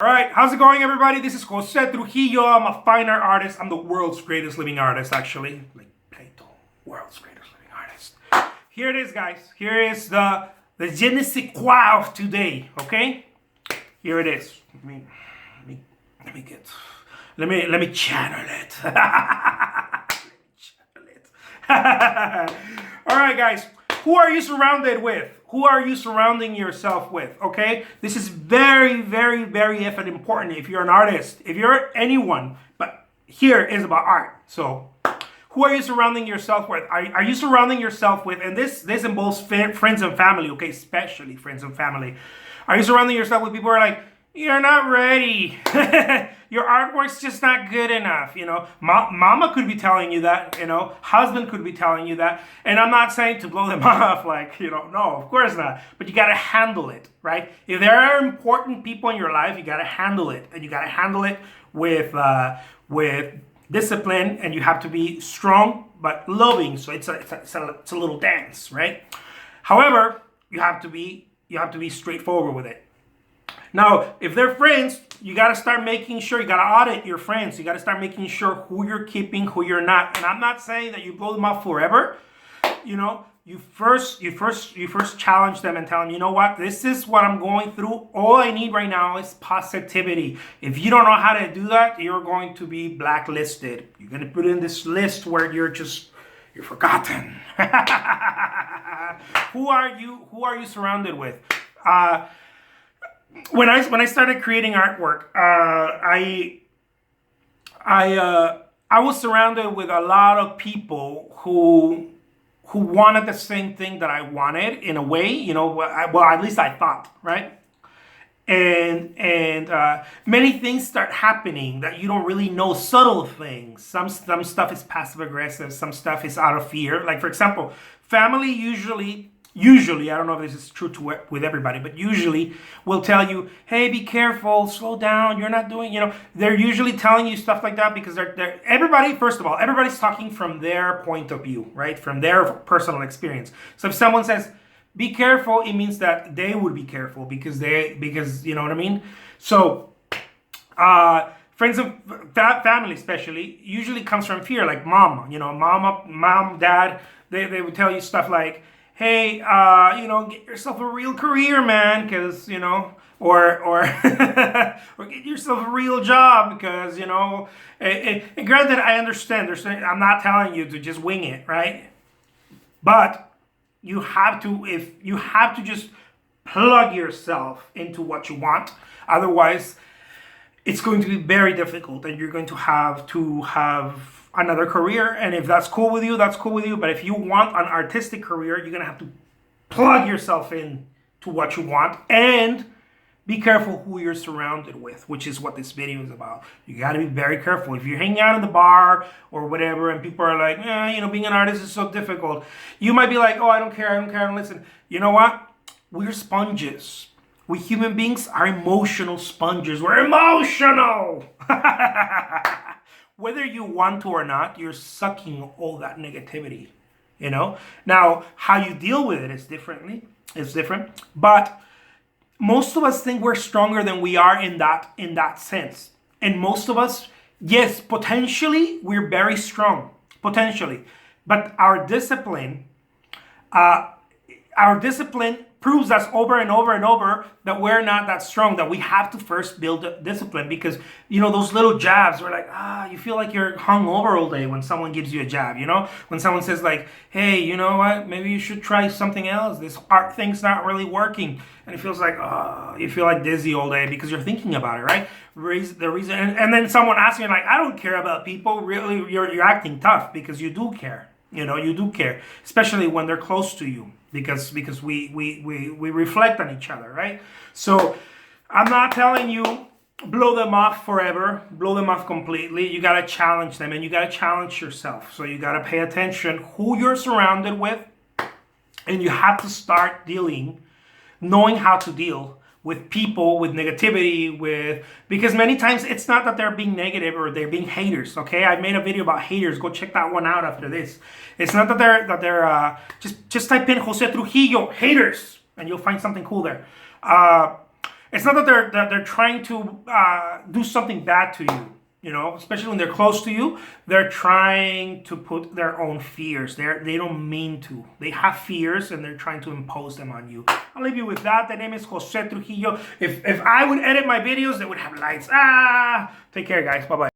All right, how's it going, everybody? This is Jose Trujillo. I'm a fine art artist. I'm the world's greatest living artist, actually. Like Plato, world's greatest living artist. Here it is, guys. Here is the je ne sais quoi of today, okay? Here it is. Let me channel it. All right, guys. Who are you surrounded with? Who are you surrounding yourself with? Okay? This is very, very, very effing important if you're an artist. If you're anyone, but here is about art. So, who are you surrounding yourself with? Are you surrounding yourself with, and this involves friends and family, okay? Especially friends and family. Are you surrounding yourself with people who are like, you're not ready. Your artwork's just not good enough, you know. Mama could be telling you that, you know. Husband could be telling you that. And I'm not saying to blow them off, like, you know, no, of course not. But you got to handle it, right? If there are important people in your life, you got to handle it. And you got to handle it with discipline. And you have to be strong, but loving. So it's a little dance, right? However, you have to be straightforward with it. Now, if they're friends, you got to start making sure, you got to audit your friends. You got to start making sure who you're keeping, who you're not. And I'm not saying that you blow them off forever. You know, you first challenge them and tell them, you know what, this is what I'm going through. All I need right now is positivity. If you don't know how to do that, you're going to be blacklisted. You're going to put in this list where you're forgotten. Who are you surrounded with? When I started creating artwork, I was surrounded with a lot of people who wanted the same thing that I wanted in a way, you know. Well, at least I thought, right? And many things start happening that you don't really know, subtle things. Some stuff is passive aggressive. Some stuff is out of fear. Like, for example, family usually, I don't know if this is true with everybody, but usually will tell you, hey, be careful, slow down, you're not doing, you know, they're usually telling you stuff like that because everybody, first of all, everybody's talking from their point of view, right? From their personal experience. So if someone says, be careful, it means that they would be careful because you know what I mean? So, friends and family especially usually comes from fear, like mom, dad, they would tell you stuff like, hey, you know, get yourself a real career, man, because, you know, or or get yourself a real job because, you know, and granted, I understand. I'm not telling you to just wing it, right? But you have to just plug yourself into what you want. Otherwise, it's going to be very difficult, and you're going to have another career. And if that's cool with you, that's cool with you. But if you want an artistic career, you're gonna have to plug yourself in to what you want, and be careful who you're surrounded with, which is what this video is about. You got to be very careful. If you're hanging out in the bar or whatever, and people are like, you know, being an artist is so difficult, you might be like, oh, I don't care, and listen. You know what? We're sponges. We human beings are emotional sponges. We're emotional. Whether you want to or not, you're sucking all that negativity, you know? Now, how you deal with it is different. But most of us think we're stronger than we are in that sense. And most of us, yes, potentially, we're very strong. Potentially. But our discipline proves us over and over and over that we're not that strong, that we have to first build discipline. Because, you know, those little jabs, we're like, you feel like you're hungover all day when someone gives you a jab, you know? When someone says like, hey, you know what, maybe you should try something else. This art thing's not really working. And it feels like, you feel like dizzy all day because you're thinking about it, right? The reason, and then someone asks you like, I don't care about people. Really, you're acting tough because you do care. You know, you do care, especially when they're close to you, because we reflect on each other, right? So I'm not telling you blow them off forever, blow them off completely. You got to challenge them, and you got to challenge yourself. So you got to pay attention who you're surrounded with, and you have to start knowing how to deal with people, with negativity, because many times it's not that they're being negative or they're being haters, okay? I made a video about haters. Go check that one out after this. It's not that they're just type in Jose Trujillo haters and you'll find something cool there. It's not that they're trying to do something bad to you. You know, especially when they're close to you, they're trying to put their own fears. They don't mean to. They have fears and they're trying to impose them on you. I'll leave you with that. The name is Jose Trujillo. If I would edit my videos, they would have lights. Take care, guys. Bye bye.